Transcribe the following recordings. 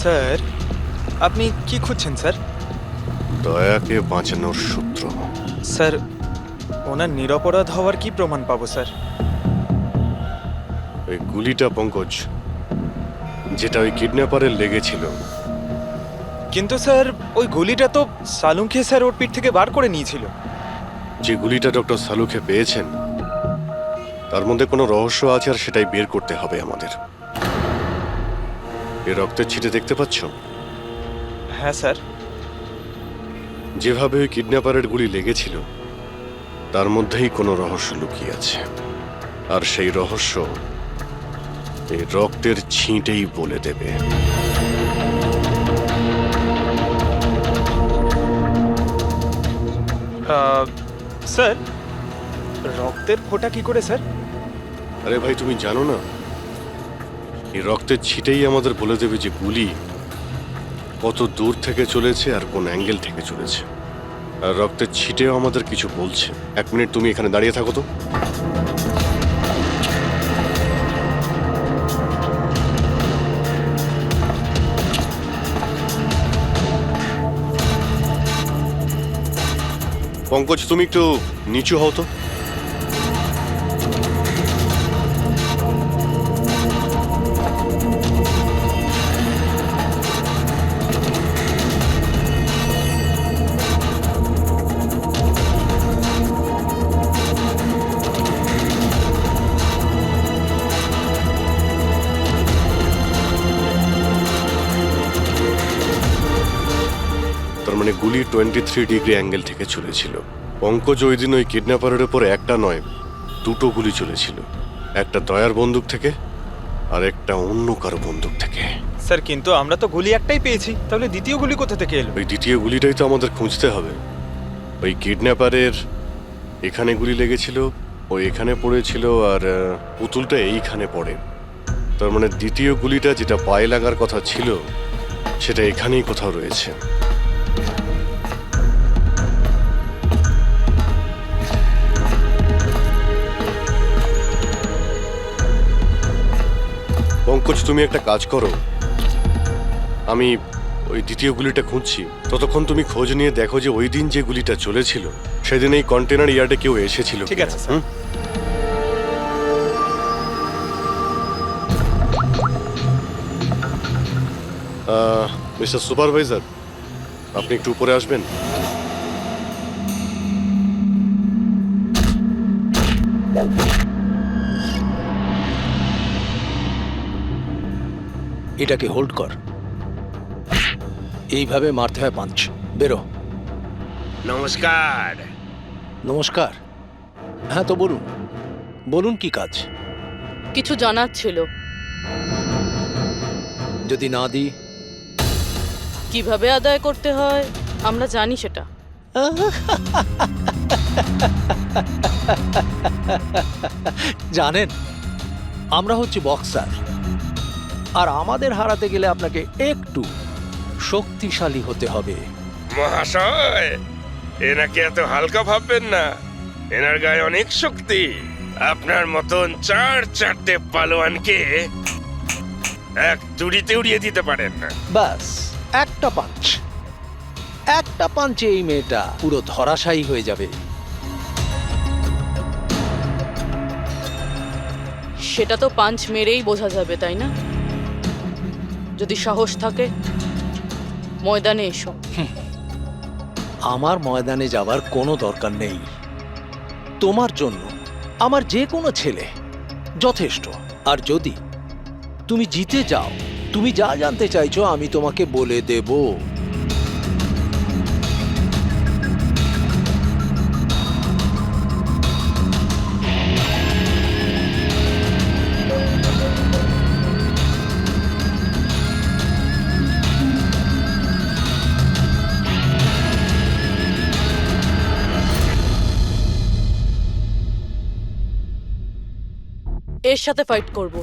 Sir, আপনি কি খুঁজছেন স্যার? দয়াকে বাঁচানোর সূত্র। স্যার, ওনার নিরপরাধ হওয়ার কি প্রমাণ পাবো স্যার? ওই গুলিটা পঙ্কজ, যেটা ওই কিডন্যাপারের লেগেছিল। কিন্তু স্যার, ওই গুলিটা তো সালুঙ্কে স্যার ওর পিঠ থেকে বার করে নিয়েছিল। যে গুলিটা ডক্টর সালুকে পেয়েছেন, তার মধ্যে কোনো রহস্য আছে, আর সেটাই বের করতে হবে আমাদের। এ রক্তের ছিটে দেখতে পাচ্ছ? হ্যাঁ স্যার। যেভাবে ওই কিডন্যাপারের গুলি লেগেছিল, তার মধ্যেই কোনো রহস্য লুকিয়ে আছে। আর সেই রহস্য এই রক্তের ছিটেই বলে দেবে। স্যার, রক্তের ফোঁটা কি করে স্যার? আরে ভাই, তুমি জানো না, এই রক্তের ছিটেই আমাদের বলে দেবে যে গুলি কত দূর থেকে চলেছে আর কোন অ্যাঙ্গেল থেকে চলেছে। আর রক্তের ছিটেও আমাদের কিছু বলছে। 1 মিনিট তুমি এখানে দাঁড়িয়ে থাকো তো। পঙ্কজ, তুমি একটু নিচু হও তো। তার মানে গুলি 23 ডিগ্রি অ্যাঙ্গেল থেকে চলেছিল। পঙ্কজ, ওই দিন ওই কিডন্যাপারের উপর একটা নয়, 2টো গুলি চলেছিল। একটা দয়ার বন্দুক থেকে, আর একটা অন্য কারো বন্দুক থেকে। স্যার, কিন্তু আমরা তো গুলি একটাই পেয়েছি, তাহলে দ্বিতীয় গুলি কোথা থেকে এলো? ওই দ্বিতীয় গুলিটাই তো আমাদের খুঁজতে হবে। ওই কিডন্যাপারের এখানে গুলি লেগেছিল, ও এখানে পড়েছিল, আর পুতুলটা এইখানে পড়ে। তার মানে দ্বিতীয় গুলিটা যেটা পায়ে লাগার কথা ছিল, সেটা এখানেই কোথাও রয়েছে। পঙ্কজ, তুমি একটা কাজ করো, আমি ওই দ্বিতীয় গুলিটা খুঁজছি, ততক্ষণ তুমি খোঁজ নিয়ে দেখো যে ওই দিন যে গুলিটা চলেছিল, সেদিন এই কন্টেনার ইয়ার্ডে কেউ এসেছিল। ঠিক আছে স্যার। মিস্টার সুপারভাইজার, আপনি একটু উপরে আসবেন। এটাকে হোল্ড কর। এইভাবে মারতে হয় পাঞ্চ। বেরো। নমস্কার। নমস্কার। হ্যাঁ, তো বলুন, বলুন কি কাজ? কিছু জানার ছিল। যদি না দিই? কিভাবে আদায় করতে হয় আমরা জানি সেটা। জানেন, আমরা হচ্ছে বক্সার, আর আমাদের হারাতে গেলে আপনাকে একটু শক্তিশালী হতে হবে। মহাশয়, এনাকে এত হালকা ভাববেন না, এনার গায়ে অনেক শক্তি। আপনার মতন 4-4টে পালোয়ানকে এক তুড়িতে উড়িয়ে দিতে পারেন না। ব্যাস, একটা পাঞ্চ, একটা পাঞ্চে এই মেয়েটা পুরো ধরাশায়ী হয়ে যাবে। সেটা তো পাঞ্চ মেরেই বোঝা যাবে, তাই না? যদি সাহস থাকে ময়দানে এসো। আমার ময়দানে যাবার কোনো দরকার নেই। তোমার জন্য আমার যে কোনো ছেলে যথেষ্ট। আর যদি তুমি জিতে যাও, তুমি যা জানতে চাইছো আমি তোমাকে বলে দেব। এর সাথে ফাইট করব।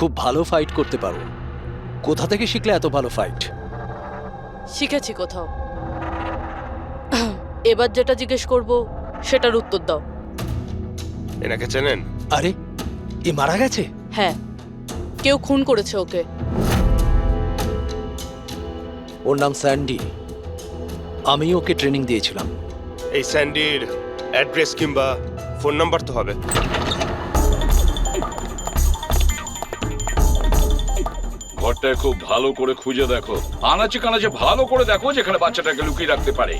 খুব ভালো ফাইট করতে পারো। কোথা থেকে শিখলে এত ভালো ফাইট? শিখেছি কোথাও। এবার যেটা জিজ্ঞেস করব সেটার উত্তর দাও। এনাকে চেনেন? আরে, এ মারা গেছে? হ্যাঁ, কেউ খুন করেছে ওকে। ওর নাম স্যান্ডি। আমি ওকে ট্রেনিং দিয়েছিলাম। এই স্যান্ডির অ্যাড্রেস কিংবা ফোন নাম্বার তো হবে। ঘরটায় খুব ভালো করে খুঁজে দেখো, আনাচে কানাচে ভালো করে দেখো যেখানে বাচ্চাটাকে লুকিয়ে রাখতে পারে।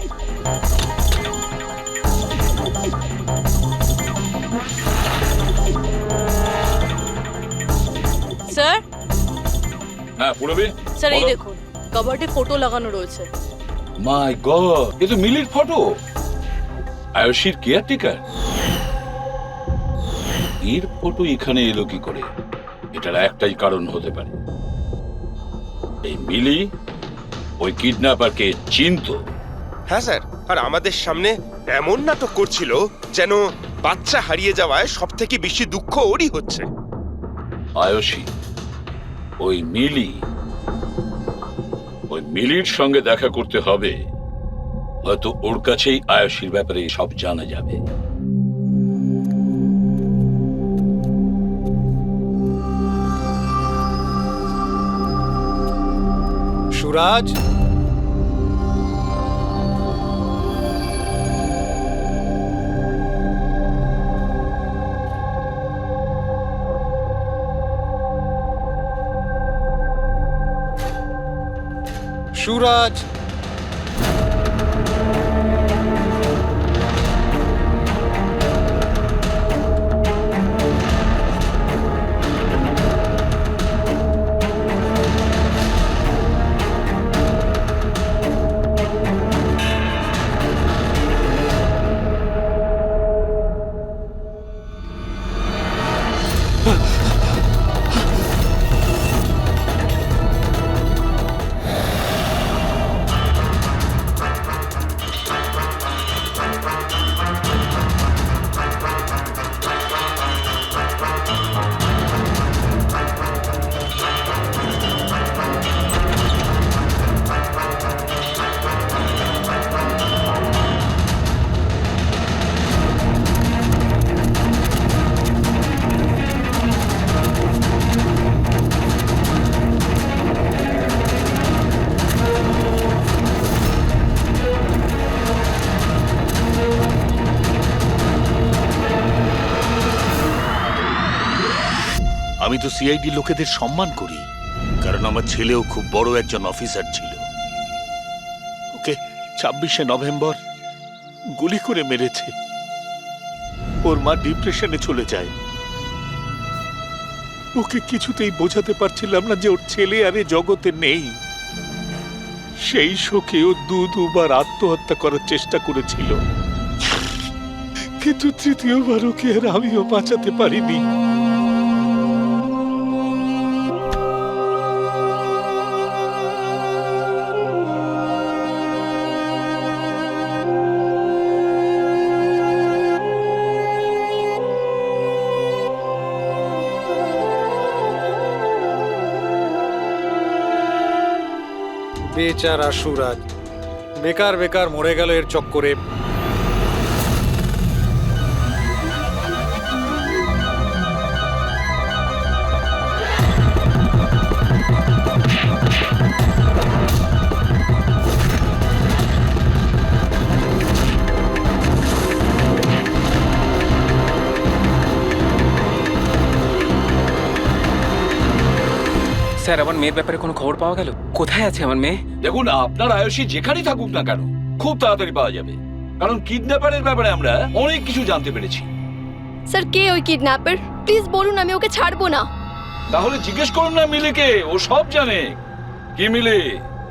স্যার, হ্যাঁ পুরবি। স্যার এই বলো। দেখুন, কাবার্ডে ফটো লাগানো রয়েছে। মাই গড, এ তো মিলির ফটো। আয়ুষীর কেয়ারটেকার। এর ফটো এখানে এলো কি করে? এটার একটাই কারণ হতে পারে, এই মিলি ওই কিডন্যাপারকে চিনতো। হ্যাঁ স্যার, আর আমাদের সামনে এমন নাটক করছিল যেন বাচ্চা হারিয়ে যাওয়ায় সব থেকে বেশি দুঃখ ওরই হচ্ছে। আয়ুষী, ওই মিলির সঙ্গে দেখা করতে হবে। হয়তো ওর কাছেই আয়ুষীর ব্যাপারে সব জানা যাবে। সুরাজ, সুরাজ, আমি তো সিআইডি লোকেদের সম্মান করি, কারণ আমার ছেলেও খুব বড় একজন অফিসার ছিল। ওকে 26শে নভেম্বর গুলি করে মেরেছে। ওর মা ডিপ্রেশনে চলে যায়। ওকে কিছুতেই বোঝাতে পারছিলাম না যে ওর ছেলে আর এ জগতে নেই। সেই শোকে ও দুবার আত্মহত্যা করার চেষ্টা করেছিল, কিন্তু তৃতীয়বার ওকে আর আমিও বাঁচাতে পারিনি। বেচারা সুরাজ বেকার বেকার মরে গেল এর চক্করে। স্যার, আমার মেয়ের ব্যাপারে কোনো খবর পাওয়া গেল? কোথায় আছে আমার মেয়ে? দেখুন, আপনার আয়ুষী যেখানেই থাকুক না কেন খুব তাড়াতাড়ি পাওয়া যাবে, কারণ কিডন্যাপারের ব্যাপারে আমরা অনেক কিছু জানতে পেরেছি। স্যার, কে ওই কিডন্যাপার? প্লিজ বলুন, আমি ওকে ছাড়বো না। তাহলে জিজ্ঞেস করুন না মিলিকে, ও সব জানে। কি মিলি,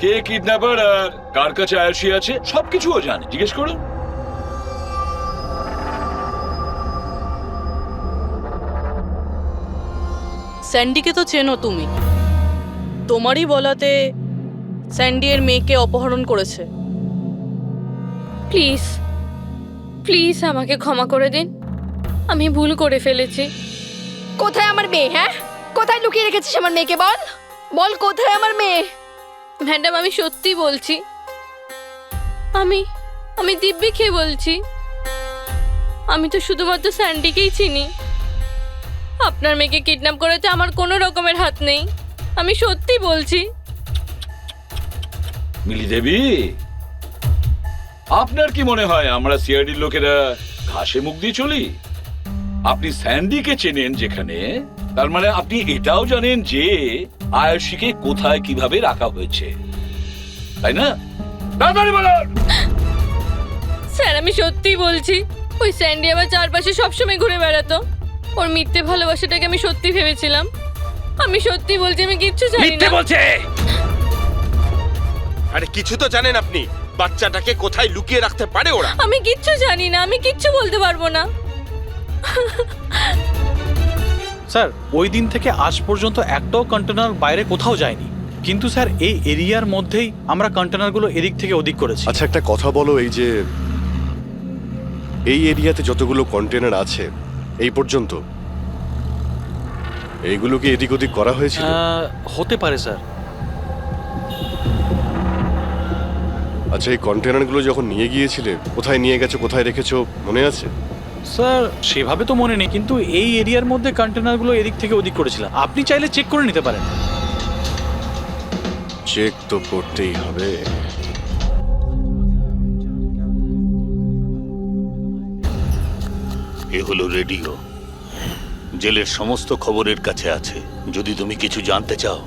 কে কিডন্যাপার আর কার কাছে আয়ুষী আছে সবকিছু ও জানে, জিজ্ঞেস করুন। স্যান্ডিকে তো চেনো তুমি। তোমারই বলাতে স্যান্ডি এর মেয়েকে অপহরণ করেছে। প্লিজ প্লিজ আমাকে ক্ষমা করে দিন, আমি ভুল করে ফেলেছি। কোথায় আমার মেয়ে? হ্যাঁ, কোথায় লুকিয়ে রেখেছিস আমার মেয়েকে? বল বল, কোথায় আমার মেয়ে? ম্যাডাম আমি সত্যি বলছি, আমি আমি দিব্যি বলছি। আমি তো শুধুমাত্র স্যান্ডিকেই চিনি। আপনার মেয়েকে কিডন্যাপ করাতে আমার কোনো রকমের হাত নেই, আমি সত্যি বলছি। মিলি দেবী, আপনার কি মনে হয় আমরা সিআইডির লোকেরা ঘাসে মুখ দিয়ে চলি? আপনি স্যান্ডিকে চেনেন যেখানে, তার মানে আপনি এটাও জানেন যে আয়ুষীকে কোথায় কিভাবে রাখা হয়েছে, তাই না? তাড়াতাড়ি বলুন। স্যার আমি সত্যি বলছি, ওই স্যান্ডি আমার চারপাশে সবসময় ঘুরে বেড়াতো। ওর মিথ্যে ভালোবাসাটাকে আমি সত্যি ভেবেছিলাম। আমি সত্যি বলছি, আমি কিচ্ছু জানি মিথ্যে না। বলছে। আরে কিছু তো জানেন আপনি, বাচ্চাটাকে কোথায় লুকিয়ে রাখতে পারে ওরা? আমি কিচ্ছু জানি না, আমি কিচ্ছু বলতে পারবো না। স্যার ওই দিন থেকে আজ পর্যন্ত একটাও কন্টেনার বাইরে কোথাও যায়নি, কিন্তু স্যার এই এরিয়ার মধ্যেই আমরা কন্টেনারগুলো এদিক থেকে ওদিক করেছি। আচ্ছা একটা কথা বলো, এই যে এই এরিয়াতে যতগুলো কন্টেনার আছে এই পর্যন্ত, এইগুলো কি এদিক ওদিক করা হয়েছিল? হতে পারে স্যার। আচ্ছা এই কন্টেনারগুলো যখন নিয়ে গিয়েছিলে, কোথায় নিয়ে গেছো, কোথায় রেখেছো মনে আছে? স্যার সেভাবে তো মনে নেই, কিন্তু এই এরিয়ার মধ্যে কন্টেনারগুলো এদিক থেকে ওদিক করেছিলাম। আপনি চাইলে চেক করে নিতে পারেন। চেক তো করতেই হবে। এ হলো রেডিও, জেলের সমস্ত খবরের কাছে আছে। যদি তুমি কিছু জানতে চাও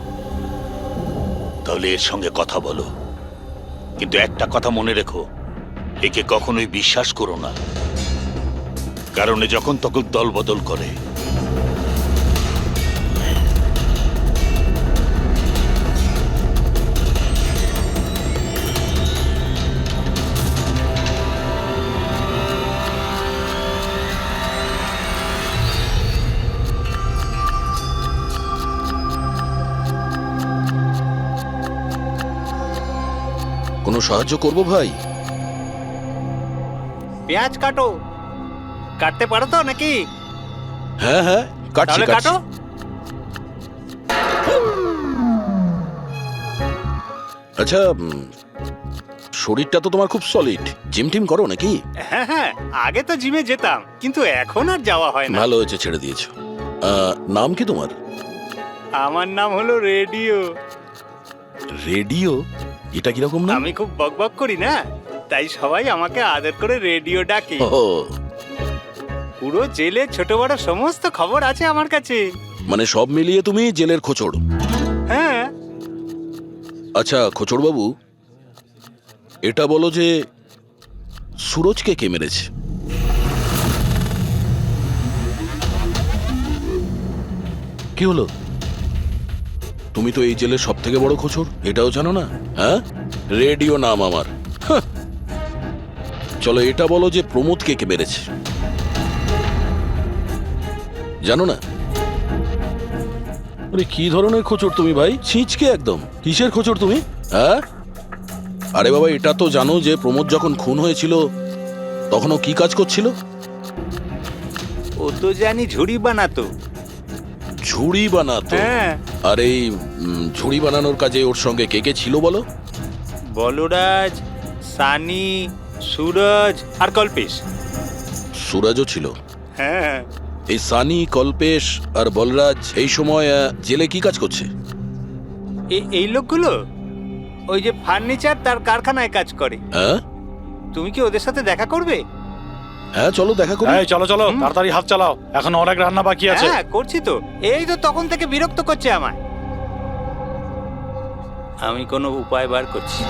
তাহলে এর সঙ্গে কথা বলো, কিন্তু একটা কথা মনে রেখো, একে কখনোই বিশ্বাস করো না, কারণ এ যখন তখন দল বদল করে। কোনো সাহায্য করব ভাই? পেঁয়াজ কাটো, কাটতে পারো তো নাকি? হ্যাঁ হ্যাঁ, কাটছি তাহলে কাটো। আচ্ছা, শরীরটা তো তোমার খুব সলিড, জিম টিম করো নাকি? হ্যাঁ হ্যাঁ, আগে তো জিমে যেতাম, কিন্তু এখন আর যাওয়া হয় না। ভালো হয়েছে ছেড়ে দিয়েছো। নাম কি তোমার? আমার নাম হলো রেডিও। রেডিও? এটা কিরকম নাম? আমি খুব বকবক করি না, তাই সবাই আমাকে আদর করে রেডিও ডাকে। ও, পুরো জেলে ছোট বড় সমস্ত খবর আছে আমার কাছে। মানে সব মিলিয়ে তুমি জেলের খোঁচড়। হ্যাঁ। আচ্ছা খোঁচড় বাবু, এটা বলো যে সুরজকে কে মেরেছে? কি হলো? তুমি তো এই জেলের সব থেকে বড় খোঁচড়, এটাও জানো না? হ্যাঁ, রেডিও নাম আমার। হাহ। চলো এটা বলো যে প্রমোদকে কে মেরেছে, জানো না? আরে কি ধরনের খোঁচড় তুমি ভাই, ছিঁচকে একদম। কিসের খোঁচড় তুমি? হ্যাঁ, আরে বাবা এটা তো জানো যে প্রমোদ যখন খুন হয়েছিল তখন ও কি কাজ করছিল? ও তো জানি ঝুড়ি বানাতো। ঝুড়ি বানাতো? হ্যাঁ। আর এই ঝুড়ি বানানোর কাজে ওর সঙ্গে কে কে ছিল বলো? বলরাজ, সানি, সুরজ আর কল্পেশ। সুরজও ছিল? হ্যাঁ। এই সানি, কল্পেশ আর বলরাজ এই সময় জেলে কি কাজ করছে? এই লোকগুলো ওই যে ফার্নিচার তার কারখানায় কাজ করে। হ্যাঁ, তুমি কি ওদের সাথে দেখা করবে? হ্যাঁ চলো দেখা করি। চলো চলো, তাড়াতাড়ি হাত চালাও, এখন অনেক রান্না বাকি আছে। হ্যাঁ করছি তো, এই তো তখন থেকে বিরক্ত করছে আমায়। আমি কোনো উপায় বার করছি।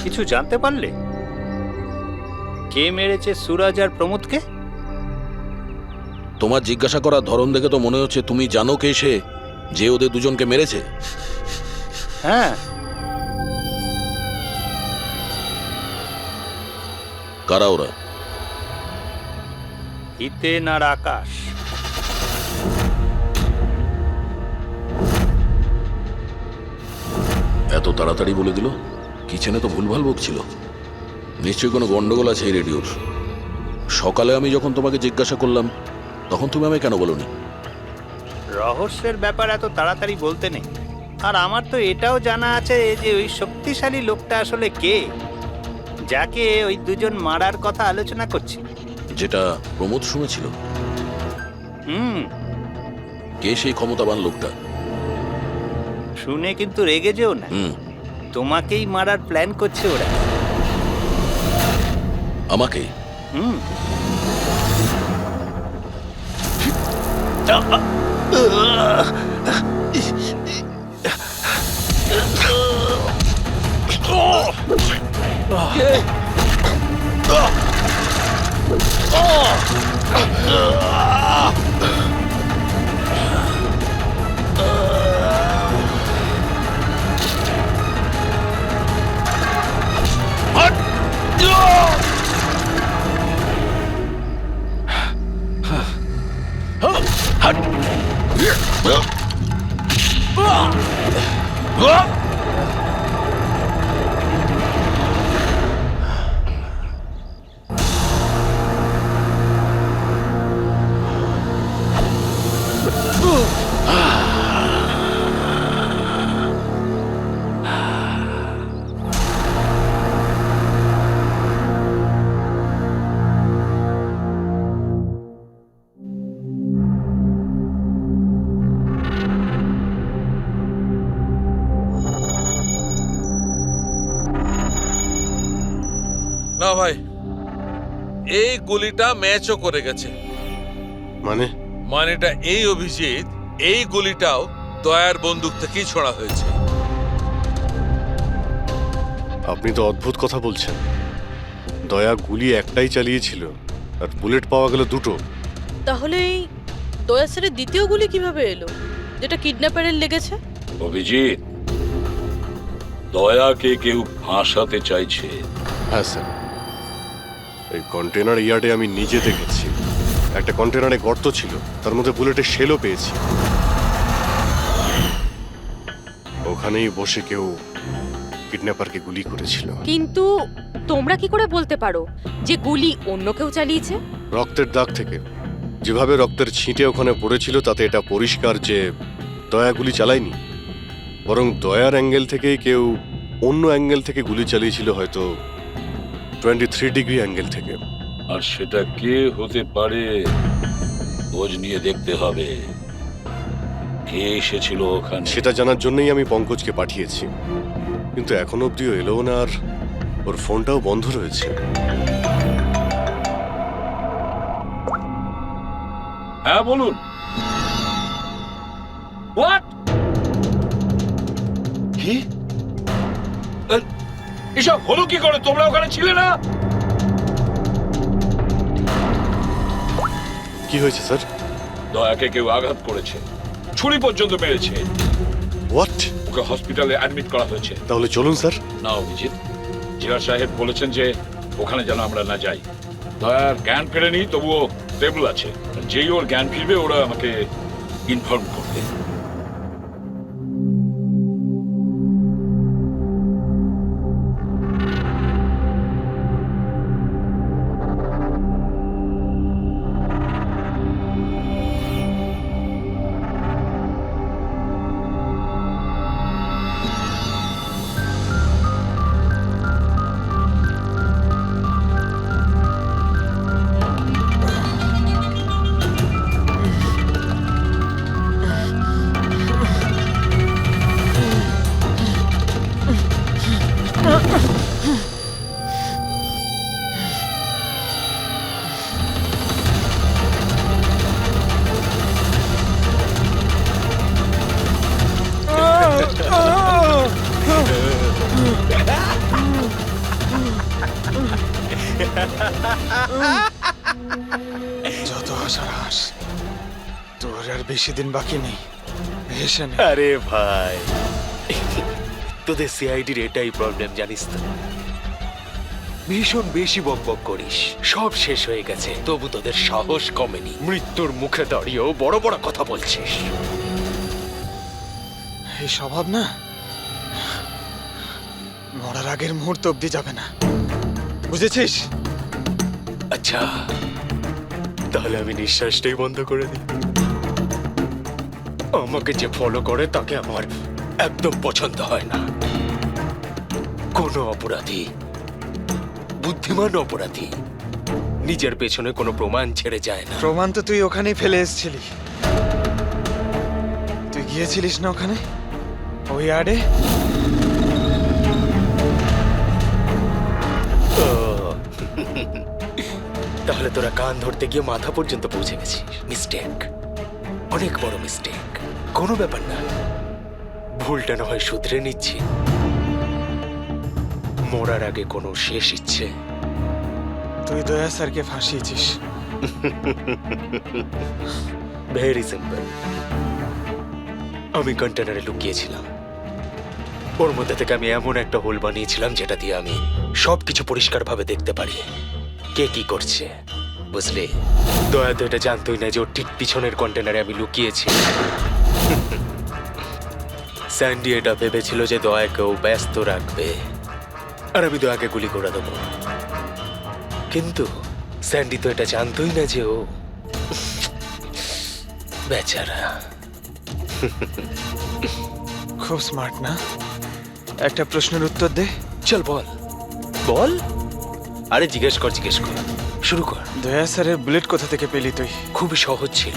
কিছু জানতে পারলে কে মেরেছে সুরাজ আর প্রমোদকে? তোমার জিজ্ঞাসা করার ধরন দেখে তো মনে হচ্ছে তুমি জানো কে সে, যে ওদের দুজনকে মেরেছে। হ্যাঁ, কারা ওরা? হিতেন আর আকাশ। এত তাড়াতাড়ি বলে দিল? কিচেনে তো ভুলভাল বকছিল। নিশ্চয়ই কোনো গন্ডগোল আছে এই রেডিওর। সকালে আমি যখন তোমাকে জিজ্ঞাসা করলাম তখন তুমি আমায় কেন বলোনি? রহস্যের ব্যাপার এত তাড়াতাড়ি বলতে নেই। আর আমার তো এটাও জানা আছে যে ওই শক্তিশালী লোকটা আসলে কে, যাকে ওই দুজন মারার কথা আলোচনা করছে। যেটা প্রমোদ শুনেছিল। হুম, কে সেই ক্ষমতাবান লোকটা? শুনে কিন্তু রেগে যেও না। তোমাকেই মারার প্ল্যান করছে ওরা। আমাকে? হুম। না ভাই, এই গুলিটা ম্যাচও করে গেছে। মানেটা এই অভিজিৎ, এই গুলিটাও দয়ার বন্দুক থেকেই ছোড়া হয়েছে। আপনি তো অদ্ভুত কথা বলছেন। দয়া গুলি একটাই চালিয়েছিল আর বুলেট পাওয়া গেল দুটো। তাহলে এই দয়া স্যারের দ্বিতীয় গুলি কিভাবে এলো, যেটা কিডন্যাপারের লেগেছে? অভিজিৎ, দয়াকে কেউ ফাঁসাতে চাইছে। হ্যাঁ স্যার, এই কন্টেনার ইয়ার্ডে আমি নিজে দেখেছি। একটা কন্টেনারে গর্ত ছিল, তার মধ্যে বুলেটের শেলও পেয়েছি। ওখানেই বসে কেউ কিডন্যাপারকে গুলি করেছিল। কিন্তু তোমরা কি করে বলতে পারো যে গুলি অন্য কেউ চালিয়েছে? রক্তের দাগ থেকে যেভাবে রক্তের ছিটে ওখানে পড়েছিল তাতে এটা পরিষ্কার যে দয়া গুলি চালায়নি, বরং দয়ার অ্যাঙ্গেল থেকেই কেউ অন্য অ্যাঙ্গেল থেকে গুলি চালিয়েছিল, হয়তো 23 ডিগ্রি অ্যাঙ্গেল থেকে। আর সেটা কে হতে পারে খোঁজ নিয়ে দেখতে হবে। কে এসেছিল ওখানে সেটা জানার জন্যই আমি পঙ্কজকে পাঠিয়েছি, কিন্তু এখনো অব্দিও এলো না, আর ওর ফোনটাও বন্ধ রয়েছে। হ্যাঁ বলুন। হোয়াট? কি এসব হলো কি করে? তোমরা ওখানে ছিলে না? কি হয়েছে স্যার? দয়াকে কেউ আঘাত করেছে, ছুরি পর্যন্ত মেরেছে। হোয়াট? ওকে হসপিটালে অ্যাডমিট করা হয়েছে। তাহলে চলুন স্যার। না অভিজিৎ, জিলা সাহেব বলেছেন যে ওখানে যেন আমরা না যাই। দয়ার জ্ঞান ফেরেনি, তবুও স্টেবল আছে। যেই ওর জ্ঞান ফিরবে ওরা আমাকে ইনফর্ম করবে। যত হাসার হাস, তোর আর বেশি দিন বাকি নেই। হেসে নে। আরে ভাই, তোদের সিআইডির এটাই প্রবলেম জানিস তো, ভীষণ বেশি বকবক করিস। সব শেষ হয়ে গেছে, তবু তোদের সাহস কমেনি। মৃত্যুর মুখে দাঁড়িয়েও বড় বড় কথা বলছিস। এই স্বভাব না মরার আগের মুহূর্ত অব্দি যাবে না, বুঝেছিস? আচ্ছা, তাহলে আমি নিঃশ্বাসটাই বন্ধ করে দিই। আমাকে যে ফলো করে তাকে আমার একদম পছন্দ হয় না। কোনো অপরাধী, বুদ্ধিমান অপরাধী, নিজের পেছনে কোনো প্রমাণ ছেড়ে যায় না। প্রমাণ তো তুই ওখানেই ফেলে এসেছিলি। তুই গিয়েছিলিস না ওখানে, ওই আড়ে? ও, তাহলে তোরা কান ধরতে গিয়ে মাথা পর্যন্ত পৌঁছে গেছিস। মিস্টেক, অনেক বড় মিস্টেক। কোনো ব্যাপার না, ভুলটা না হয় শুধরে নিচ্ছি। মরার আগে কোনো শেষ ইচ্ছে? তুই দয়া স্যারকে ফাঁসিয়েছিস। Very simple. আমি কন্টেনারে লুকিয়েছিলাম, ওর মধ্যে থেকে আমি এমন একটা হোল বানিয়েছিলাম যেটা দিয়ে আমি সবকিছু পরিষ্কারভাবে দেখতে পারি, কে কি করছে। বুঝলি, দয়া তো এটা জানতোই না যে ওর ঠিক পিছনের কন্টেনারে আমি লুকিয়েছি। স্যান্ডি এটা ভেবেছিল যে দয়াকেও ব্যস্ত রাখবে আর আমি দয়াকে গুলি করে দেবো, কিন্তু স্যান্ডি তো এটা জানতোই না যে ও বেচারা। খুব স্মার্ট না? একটা প্রশ্নের উত্তর দে। চল বল বল। আরে জিজ্ঞেস কর, শুরু কর। দয়া স্যারের বুলেট কোথা থেকে পেলি তুই? খুবই সহজ ছিল।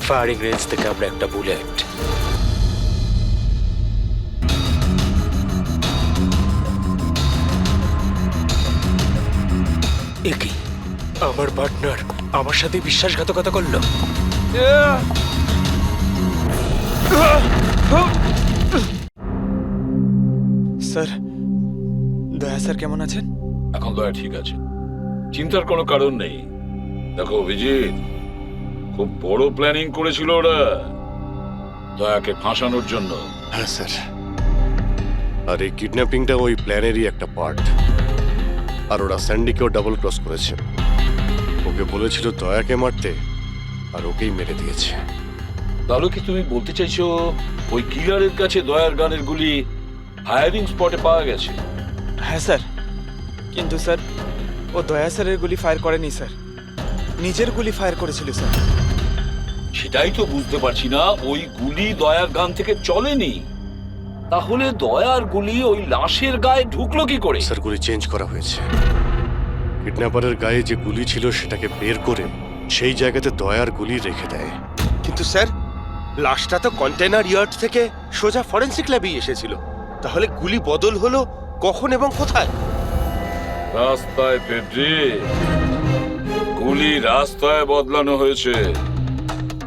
ফায়ারিং রেঞ্জ থেকে আমরা একটা বুলেট একই আমার পার্টনার আমার সাথে বিশ্বাসঘাতকতা করলো। স্যার, দয়া স্যার কেমন আছেন? এখন দয়া ঠিক আছে, চিন্তার কোনো কারণ নেই। দেখো অভিজিৎ, খুব বড় প্ল্যানিং করেছিল ওরা দয়াকে ফাঁসানোর জন্য। হ্যাঁ স্যার, আর এই কিডন্যাপিংটা ওই প্ল্যানেরই একটা পার্ট। আর ওরা স্যান্ডিকেও ডাবল ক্রস করেছে। ওকে বলেছিল দয়াকে মারতে, আর ওকেই মেরে দিয়েছে। তাহলে কি তুমি বলতে চাইছো ওই কিলারের কাছে দয়ার গানের গুলি ফায়ারিং স্পটে পাওয়া গেছে? হ্যাঁ স্যার, কিন্তু স্যার ও দয়া স্যারের গুলি ফায়ার করেনি স্যার, নিজের গুলি ফায়ার করেছিল স্যার। সেটাই তো বুঝতে পারছি না, ওই গুলি দয়ার গান থেকে চলেনি, তাহলে দয়ার গুলি ওই লাশের গায়ে ঢুকলো কি করে? স্যার, গুলি চেঞ্জ করা হয়েছে। কিডন্যাপারের গায়ে যে গুলি ছিল সেটাকে বের করে সেই জায়গাতে দয়ার গুলি রেখে দেয়। কিন্তু স্যার, লাশটা তো কন্টেনার ইয়ার্ড থেকে সোজা ফরেনসিক ল্যাবেই এসেছিল। তাহলে গুলি বদল হলো কখন এবং কোথায়? রাস্তায় ফেডরি, গুলি রাস্তায় বদলানো হয়েছে,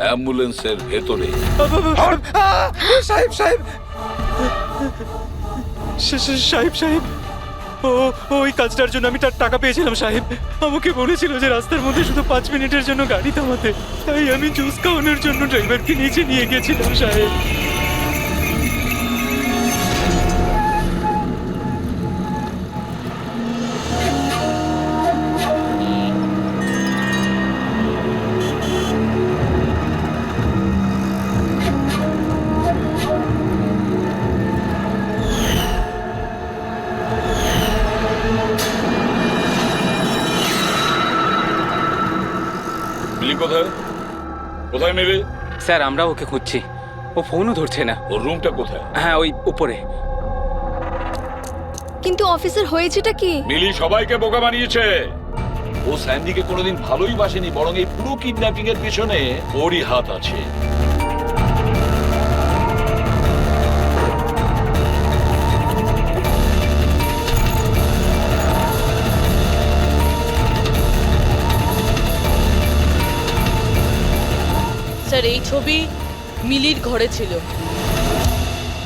অ্যাম্বুলেন্সের ভেতরে। সাহেব সাহেব সাহেব সাহেব, ওই কাজটার জন্য আমি তার টাকা পেয়েছিলাম সাহেব। আমাকে বলেছিল যে রাস্তার মধ্যে শুধু 5 মিনিটের জন্য গাড়ি থামাতে, তাই আমি জুস খাওয়ানোর জন্য ড্রাইভারকে নিচে নিয়ে গেছিলাম সাহেব। মিলি কোথায়? কোথায় মিলি? স্যার আমরা ওকে খুঁজছি, ও ফোনও ধরছে না। ওর রুমটা কোথায়? হ্যাঁ, ওই উপরে। কিন্তু অফিসার হয়েছেটা কি? মিলি সবাইকে বোকা বানিয়েছে। ও স্যান্ডিকে কোনোদিন ভালোই বাসেনি, বরং এই পুরো কিডন্যাপিং এর পিছনে ওরই হাত আছে। স্যার এই ছবি মিলির ঘরে ছিল।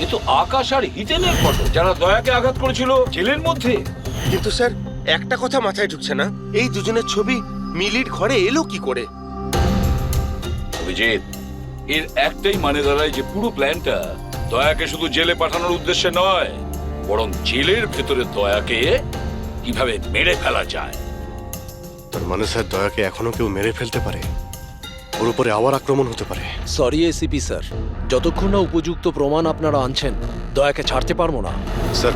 এ তো আকাশ আর হিটেনের ফটো, যারা দয়াকে আঘাত করেছিল জেলের মধ্যে। কিন্তু স্যার একটা কথা মাথায় ঢুকছে না, এই দুজনের ছবি মিলির ঘরে এলো কি করে? অভিজিৎ, এর একটাই মানে দাঁড়ায় যে পুরো প্ল্যানটা দয়াকে শুধু জেলে পাঠানোর উদ্দেশ্যে নয়, বরং জেলের ভেতরে দয়াকে কিভাবে মেরে ফেলা যায়। তার মানে স্যার দয়াকে এখনো কেউ মেরে ফেলতে পারে, ওর উপরে আবার আক্রমণ হতে পারে। সরি এসিপি স্যার, যতক্ষণ না উপযুক্ত প্রমাণ আপনারা আনছেন দয়াকে ছাড়তে পারবো না। স্যার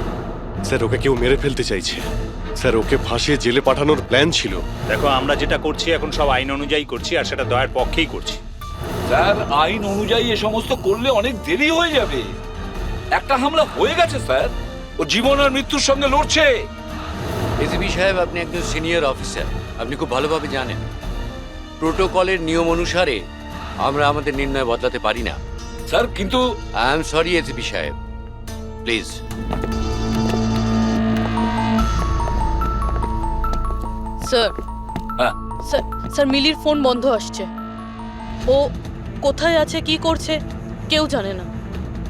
স্যার ওকে কেউ মেরে ফেলতে চাইছে স্যার, ওকে ফাঁসিয়ে জেলে পাঠানোর প্ল্যান ছিল। দেখো, আমরা যেটা করছি এখন সব আইন অনুযায়ী করছি, আর সেটা দয়ার পক্ষেই করছি। স্যার, আইন অনুযায়ী এ সমস্ত করলে অনেক দেরি হয়ে যাবে। একটা হামলা হয়ে গেছে স্যার, ও জীবন আর মৃত্যুর সঙ্গে লড়ছে। এসিপি সাহেব, আপনি একজন সিনিয়র অফিসার, আপনি খুব ভালোভাবে জানেন প্রোটোকলের নিয়ম অনুসারে আমরা আমাদের নির্ণয় বদলাতে পারি না। স্যার কিন্তু আই এম সরি এসিপি সাহেব, প্লিজ। স্যার হ্যাঁ। স্যার স্যার মিলির ফোন বন্ধ আসছে। ও কোথায় আছে, কি করছে কেউ জানে না,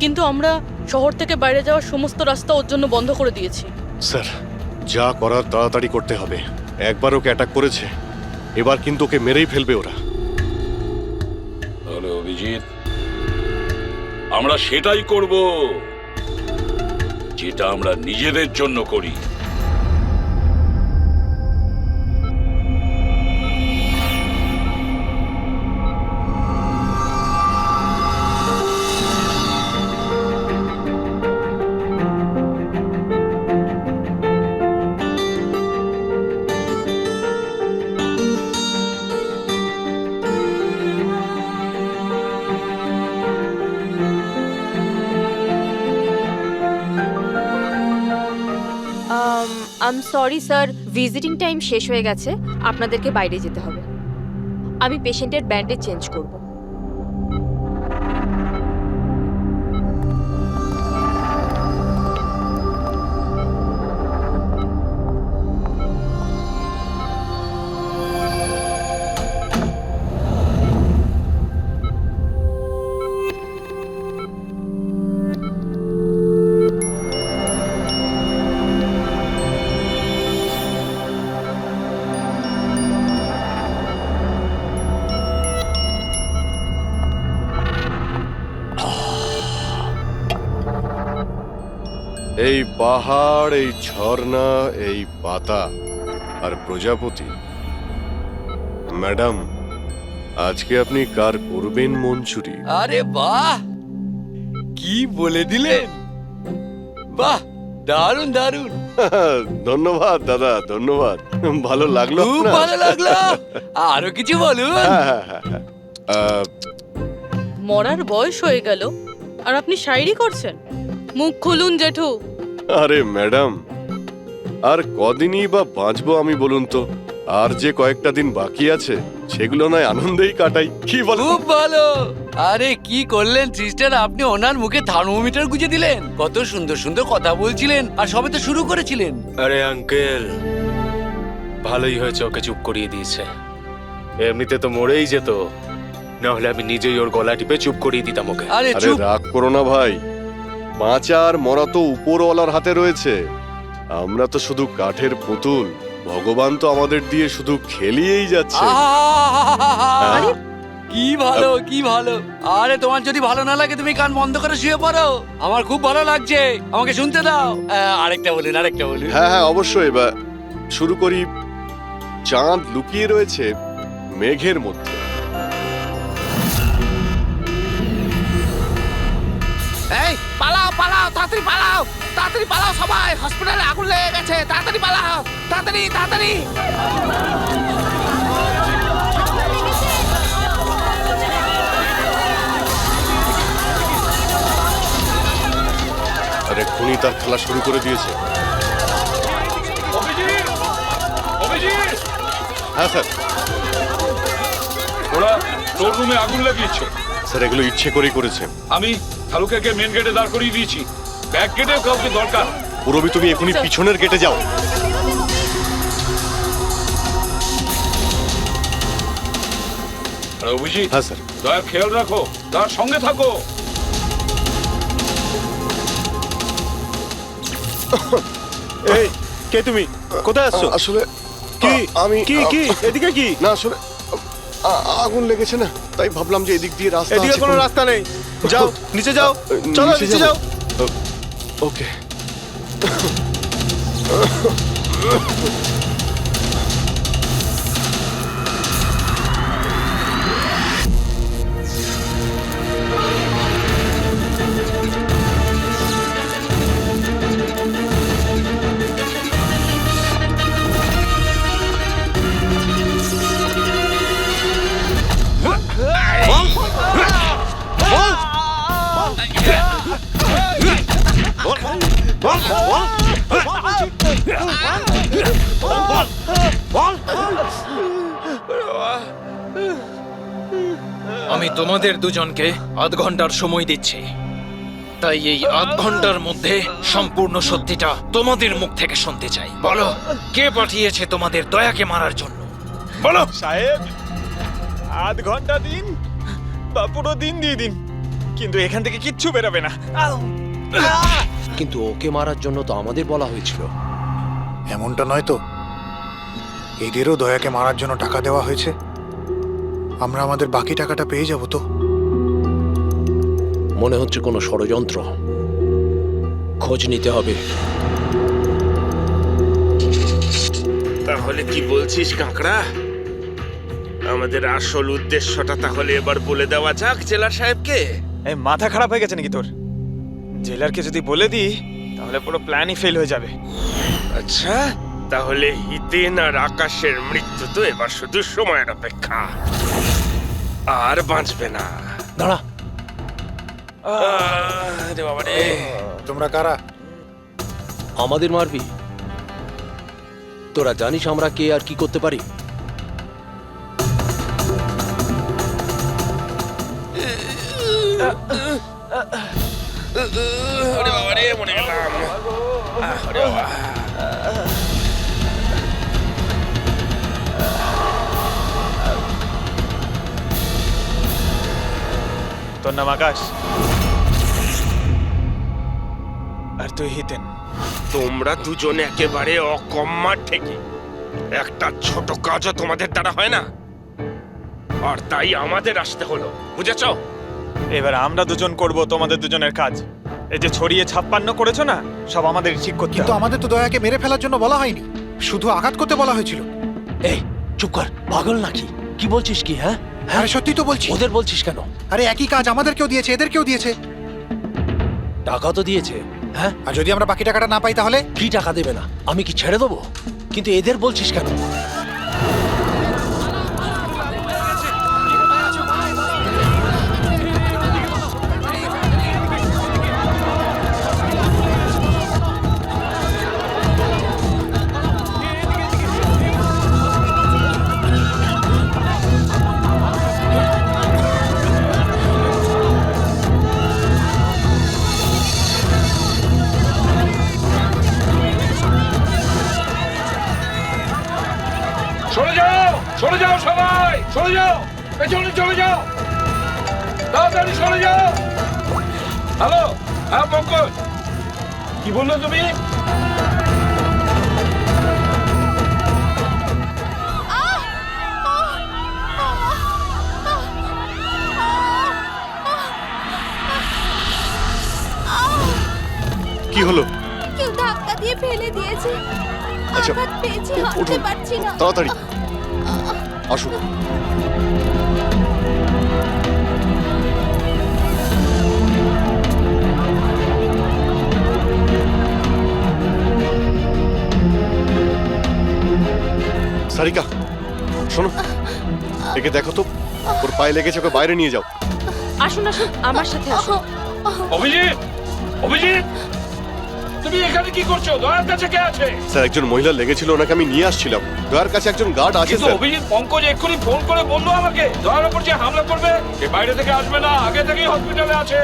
কিন্তু আমরা শহর থেকে বাইরে যাওয়ার সমস্ত রাস্তা ওর জন্য বন্ধ করে দিয়েছি। স্যার যা করার তাড়াতাড়ি করতে হবে। একবার ওকে অ্যাটাক করেছে, এবার কিন্তু ওকে মেরেই ফেলবে ওরা। তাহলে অভিজিৎ, আমরা সেটাই করব যেটা আমরা নিজেদের জন্য করি। I am sorry sir, visiting time শেষ হয়ে গেছে, আপনাদেরকে বাইরে যেতে হবে। আমি পেশেন্টের ব্যান্ডেজ চেঞ্জ করব। এই পাহাড়, এই ঝর্ণা, এই পাতা আর প্রজাপতি। ম্যাডাম, আজকে আপনি কার করবেন মঞ্চুরি? আরে বাহ, কি বলে দিলেন! বাহ, দারুণ দারুণ, ধন্যবাদ দাদা, ধন্যবাদ। ভালো লাগলো খুব আপনার? ভালো লাগলো। আরো কিছু বলুন। মরার বয়স হয়ে গেল আর আপনি শায়রি করছেন? মুখ খুলুন জেঠু। আরে ম্যাডাম, আর কদিনই বা বাঁচবো আমি বলুন তো? আর যে কয়েকটা দিন বাকি আছে সেগুলো নয় আনন্দেই কাটাই, কি বল? খুব ভালো। আরে কি করলেন সিস্টার, আপনি ওনার মুখে থার্মোমিটার গুঁজে দিলেন। কত সুন্দর সুন্দর কথা বলছিলেন আর সবে তো শুরু করেছিলেন। আরে আঙ্কেল, ভালোই হয়েছে ওকে চুপ করিয়ে দিয়েছে। এমনিতে তো মরেই যেত, না হলে আমি নিজেই ওর গলা টিপে চুপ করিয়ে দিতাম ওকে। আরে আরে চুপ। রাগ করো না ভাই, বাঁচা আর মরা তো উপরওয়ালার হাতে রয়েছে। আমরা তো শুধু কাঠের পুতুল, ভগবান তো আমাদের দিয়ে শুধু খেলিয়েই যাচ্ছে। আরে কি ভালো, কি ভালো। আরে তোমার যদি ভালো না লাগে তুমি কান বন্ধ করে শুয়ে পড়ো, আমার খুব ভালো লাগছে, আমাকে শুনতে দাও। আরেকটা বলুন, আরেকটা বলুন। হ্যাঁ হ্যাঁ অবশ্যই, এবার শুরু করি। চাঁদ লুকিয়ে রয়েছে মেঘের মধ্যে। এই পালাও পালাও, তাড়াতাড়ি পালাও, তাড়াতাড়ি পালাও সবাই, হসপিটালে আগুন লেগে গেছে, তাড়াতাড়ি পালাও, তাড়াতাড়ি তাড়াতাড়ি। আরে খুনি তার খেলা শুরু করে দিয়েছে। হ্যাঁ স্যার। ওরা তোর রুমে আগুন লাগিয়েছে। স্যার এগুলো ইচ্ছে করেই করেছে। আমি শালুকাকে মেন গেটে দাঁড় করিয়ে দিয়েছি, ব্যাক গেটেও কাউকে দরকার। পুরবি তুমি এখনই পিছনের গেটে যাও। আর অভিজিৎ, হ্যাঁ স্যার। দয়ার খেয়াল রাখো, তার সঙ্গে থাকো। এই কে তুমি? কোথায় আসছো? আসলে কি? আমি কি এদিকে কি? না আসলে আগুন লেগেছে না, তাই ভাবলাম যে এদিক দিয়ে রাস্তা এদিকে আছে কোনো রাস্তা নেই, যাও নিচে যাও, চলো নিচে যাও। ওকে। আমি তোমাদের দুজনকে আধ ঘন্টার সময় দিচ্ছি, তাই এই আধ ঘন্টার মধ্যে সম্পূর্ণ সত্যিটা তোমাদের মুখ থেকে শুনতে চাই। বলো, কে পাঠিয়েছে তোমাদের দয়াকে মারার জন্য? বলো। সাহেব, আধ ঘন্টা দিন বা পুরো দিন দিয়ে দিন, কিন্তু এখান থেকে কিচ্ছু বেরোবে না। কিন্তু ওকে মারার জন্য তো আমাদের বলা হয়েছিল। এমনটা নয় তো, এদেরও দয়াকে মারার জন্য টাকা দেওয়া হয়েছে। আমরা আমাদের বাকি টাকাটা পেয়ে যাব তো? মনে হচ্ছে কোনো ষড়যন্ত্র, খোঁজ নিতে হবে। তাহলে কি বলছিস কাঁকড়া? আমাদের আসল উদ্দেশ্যটা তাহলে এবার বলে দেওয়া যাক জেলার সাহেবকে। এই মাথা খারাপ হয়ে গেছে নাকি তোর? জেলারকে যদি বলে দিই তাহলে পুরো প্ল্যানই ফেল হয়ে যাবে। আচ্ছা, তাহলে হিতেন আর আকাশের মৃত্যু তো এবার শুধু সময়ের অপেক্ষা, আর বাঁচবে না। দাঁড়া, আরে বাবা রে। তোমরা কারা? আমাদের মারবি? তোরা জানিস আমরা কে আর কি করতে পারি? আরে বাবা রে, মরে গেলাম। আরে বাবা। তোর নাম আকাশ আর তুই হিতেন। তোমরা দুজনে একেবারে অকম্মা ঠেকে, একটা ছোট কাজও তোমাদের দ্বারা হয় না, আর তাই আমাদের আসতে হলো, বুঝেছ? এবার আমরা দুজন করব তোমাদের দুজনের কাজ। এই যে ছড়িয়ে 56 করেছো না, সব আমাদের ঠিক করতে কিন্তু হবে। আমাদের তো দয়াকে মেরে ফেলার জন্য বলা হয়নি, শুধু আঘাত করতে বলা হয়েছিল। এই চুপ কর, পাগল নাকি? কি বলছিস কি? হ্যাঁ, আরে সত্যি তো বলছি। ওদের বলছিস কেন? আরে একই কাজ আমাদেরকেও দিয়েছে, এদেরকেও দিয়েছে। টাকা তো দিয়েছে। হ্যাঁ, আর যদি আমরা বাকি টাকাটা না পাই তাহলে? কি টাকা দেবে না? আমি কি ছেড়ে দেবো? কিন্তু এদের বলছিস কেন? সরে যাও, সরে যাও সবাই, সরে যাও, পেছনে চলে যাও, তাড়াতাড়ি সরে যাও। হ্যালো, হ্যাঁ পঙ্কজ, কি বললে তুমি? কি হলো? কেউ ধাক্কা দিয়ে ফেলে দিয়েছে। আচ্ছা, আঘাত পেয়েছি, হাঁটতে উঠুন পারছি না। তাড়াতাড়ি আসুন। সারিকা, শোনো, একে দেখো তো, ওর পায়ে লেগেছে, ওকে বাইরে নিয়ে যাও। আসুন আসুন, আমার সাথে আসুন। অভিজিৎ, অভিজিৎ, তুমি এখানে কি করছো? দয়ার কাছে কে আছে? স্যার, একজন মহিলা লেগেছিল, ওনাকে আমি নিয়ে আসছিলাম। দয়ার কাছে একজন গার্ড আছে কিন্তু স্যার। অভিজিৎ, পঙ্কজ এক্ষুনি ফোন করে বললো আমাকে দয়ার উপর যে হামলা করবে সে বাইরে থেকে আসবে না, আগে থেকেই হসপিটালে আছে।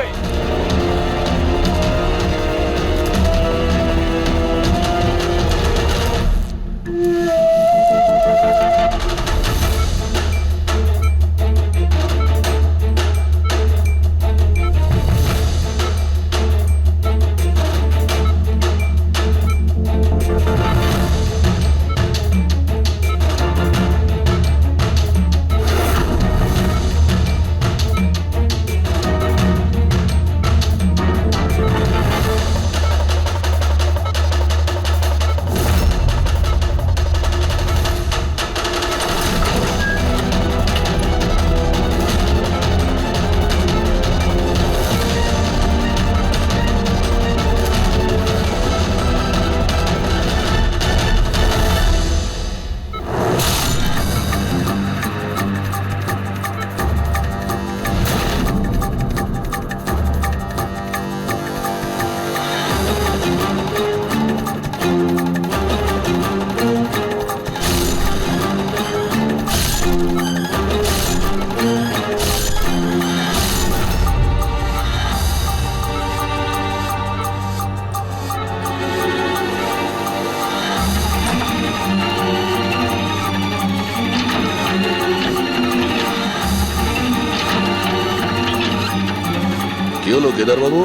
হলো কেদারবাবু?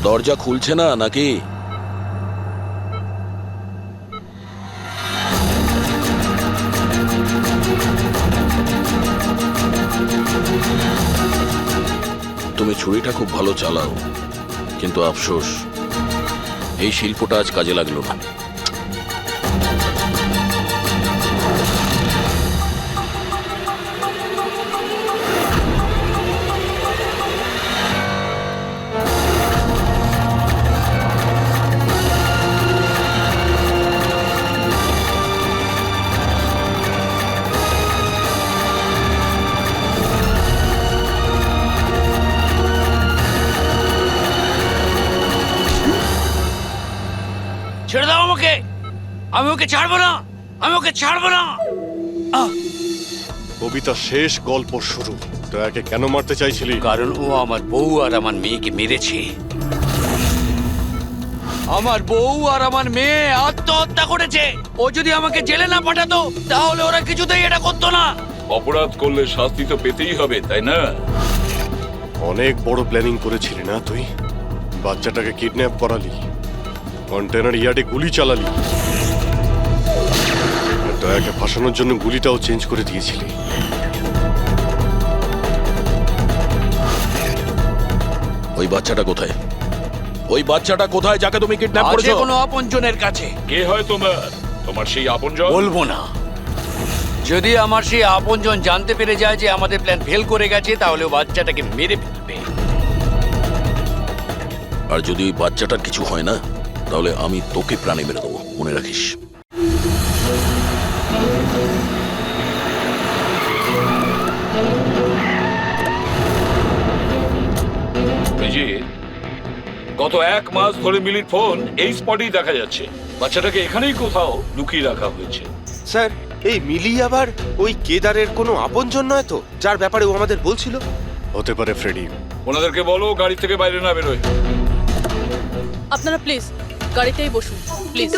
দরজা খুলছে না নাকি? তুমি ছুরিটা খুব ভালো চালাও, কিন্তু আফসোস এই শিল্পটা আজ কাজে লাগলো না। ছেড়ে দাও আমাকে, আমি ওকে ছাড়বো না, আমি ওকে ছাড়বো না। কবিতা শেষ, গল্প শুরু। দয়াকে কেন মারতে চাইছিলি? কারণ ও আমার বউ আর আমার মেয়েকে মেরেছে। আমার বউ আর আমার মেয়ে আত্মহত্যা করেছে। ও যদি আমাকে জেলে না পাঠাতো তাহলে ওরা কিছুতেই এটা করতো না। অপরাধ করলে শাস্তি তো পেতেই হবে, তাই না? অনেক বড় প্ল্যানিং করেছিলি না তুই? বাচ্চাটাকে কিডন্যাপ করালি, কন্টেনার ইয়ার্ডে গুলি চালালি, আর দয়াকে ফাঁসানোর জন্য গুলিটাও চেঞ্জ করে দিয়েছিলি। ওই বাচ্চাটা কোথায়? ওই বাচ্চাটা কোথায় যাকে তুমি কিডন্যাপ আছে করেছো? কোনো আপনজনের কাছে। কে হয় তোমার সেই আপনজন? বলবো না। যদি আমার সেই আপনজন জানতে পেরে যায় যে আমাদের প্ল্যান ফেল করে গেছে তাহলে ও বাচ্চাটাকে মেরে ফেলবে। আর যদি ওই বাচ্চাটার কিছু হয় না তাহলে আমি তোকে প্রাণে মেরে দেবো, মনে রাখিস। গত 1 মাস ধরে মিলির ফোন এই স্পটেই দেখা যাচ্ছে। বাচ্চাটাকে এখানেই কোথাও লুকিয়ে রাখা হয়েছে। স্যার, এই মিলি আবার ওই কেদারের কোনো আপনজন নয় তো, যার ব্যাপারে ও আমাদের বলছিল? হতে পারে ফ্রেডি। ওনাদেরকে বলো গাড়ি থেকে বাইরে না বেরোয়। আপনারা প্লিজ গাড়িতেই বসুন, প্লিজ।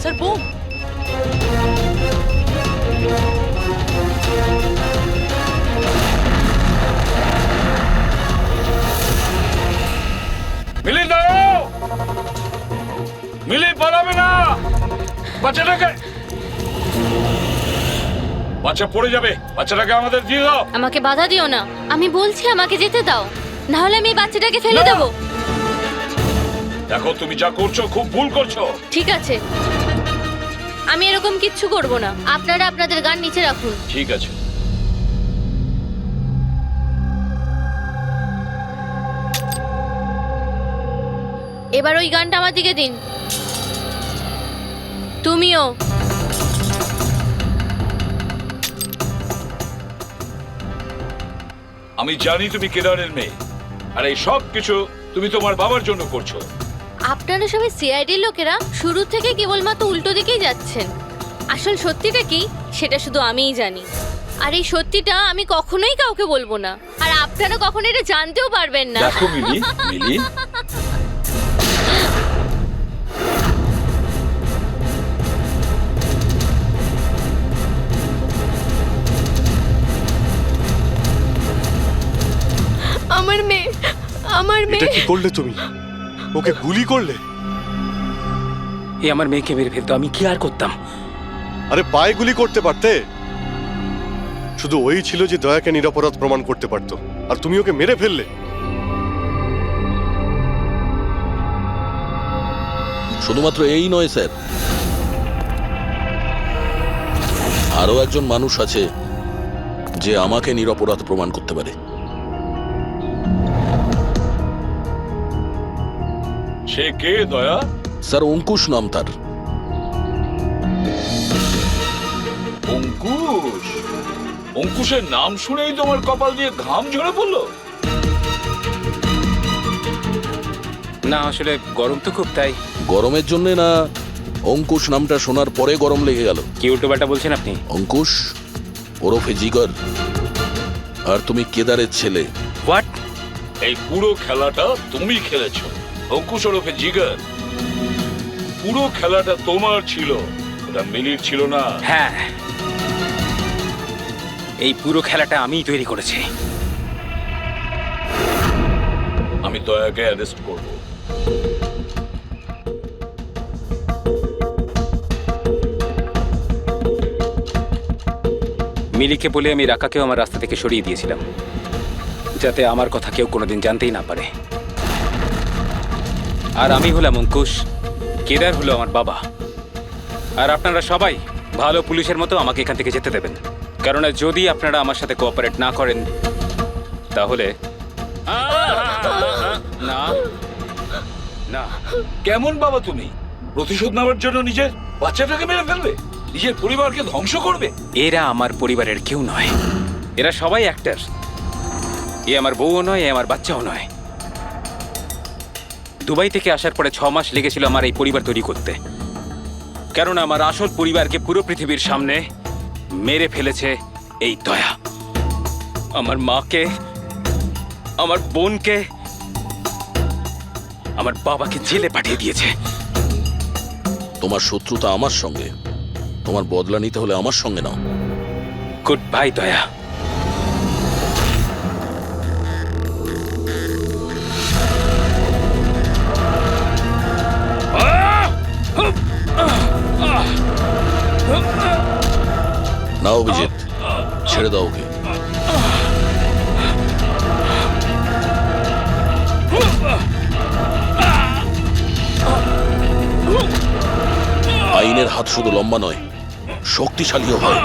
Sir bomb. মিলি দাও, মিলি পালাবে না। বাচ্চাটাকে, বাচ্চা পড়ে যাবে। বাচ্চাটাকে আমাদের দিয়ে দাও। আমাকে বাধা দিও না, আমি বলছি আমাকে যেতে দাও, না হলে আমি এই বাচ্চাটাকে ফেলে দেবো। দেখো তুমি যা করছো খুব ভুল করছো। ঠিক আছে, আমি এরকম কিচ্ছু করব না। আপনারা আপনাদের গান নিচে রাখুন। ঠিক আছে। এবার ওই গানটা আমার দিকে দিন। তুমিও। আমি জানি তুমি কেদারের মেয়ে, আর এই সব কিছু তুমি তোমার বাবার জন্য করছো। আপনারা সবাই সিআইডির লোকেরা শুরু থেকে কেবলমাত্র উল্টো দিকেই যাচ্ছেন। আসল সত্যিটা কি সেটা শুধু আমিই জানি, আর এই সত্যিটা আমি কখনোই কাউকে বলবো না, আর আপনারা কখনো এটা জানতেও পারবেন না। দেখো মিলি, মিলি আমার এটা কি করলে তুমি? ওকে গুলি করলে? এ আমার মেয়েকে মেরে ফেলতো, আমি কি আর করতাম? আরে পায়ে গুলি করতে পারতে। শুধু ওই ছিল যে দয়াকে নিরপরাধ প্রমাণ করতে পারতো, আর তুমি ওকে মেরে ফেললে। শুধুমাত্র এই নয় স্যার, আরো একজন মানুষ আছে যে আমাকে নিরপরাধ প্রমাণ করতে পারে। সে কে দয়া? স্যার অঙ্কুশ নাম তার। অঙ্কুশ? অঙ্কুশের নাম শুনেই তোমার কপাল দিয়ে ঘাম ঝরে পড়লো? না আসলে গরম তো খুব, তাই। গরমের জন্য না, অঙ্কুশ নামটা শোনার পরে গরম লেগে গেল। কি উল্টোপাল্টা বলছেন আপনি? অঙ্কুশ ওরফে জিগর, আর তুমি কেদারের ছেলে। হোয়াট? এই পুরো খেলাটা তুমি খেলেছো। অঙ্কুশ ওরফে জিগর, পুরো খেলাটা তোমার ছিল, ওটা মিলির ছিল না। হ্যাঁ, এই পুরো খেলাটা আমিই তৈরি করেছি। আমি দয়াকে অ্যারেস্ট করব। মিলিকে বলে আমি রাকাকেও আমার রাস্তা থেকে সরিয়ে দিয়েছিলাম, যাতে আমার কথা কেউ কোনোদিন জানতেই না পারে। আর আমি হলাম অঙ্কুশ, কেদার হলো আমার বাবা। আর আপনারা সবাই ভালো পুলিশের মতো আমাকে এখান থেকে যেতে দেবেন, কারণ যদি আপনারা আমার সাথে কোঅপারেট না করেন তাহলে না না। কেমন বাবা তুমি? প্রতিশোধ নেওয়ার জন্য নিজের বাচ্চাটাকে মেরে ফেলবে, নিজের পরিবারকে ধ্বংস করবে? এরা আমার পরিবারের কেউ নয়, এরা সবাই অ্যাক্টর। এ আমার বউও নয়, এ আমার বাচ্চাও নয়। দুবাই থেকে আসার পরে 6 মাস লেগেছিল আমার এই পরিবার তৈরি করতে, কারণ আমার আসল পরিবারকে পুরো পৃথিবীর সামনে মেরে ফেলেছে এই দয়া। আমার মাকে, আমার বোনকে, আমার বাবাকে জেলে পাঠিয়ে দিয়েছে। তোমার শত্রুতা আমার সঙ্গে, তোমার বদলা নিতে হলে আমার সঙ্গে নাও। গুড বাই দয়া। না অভিজিৎ, ছেড়ে দাও ওকে। আইনের হাত শুধু লম্বা নয়, শক্তিশালীও হয়।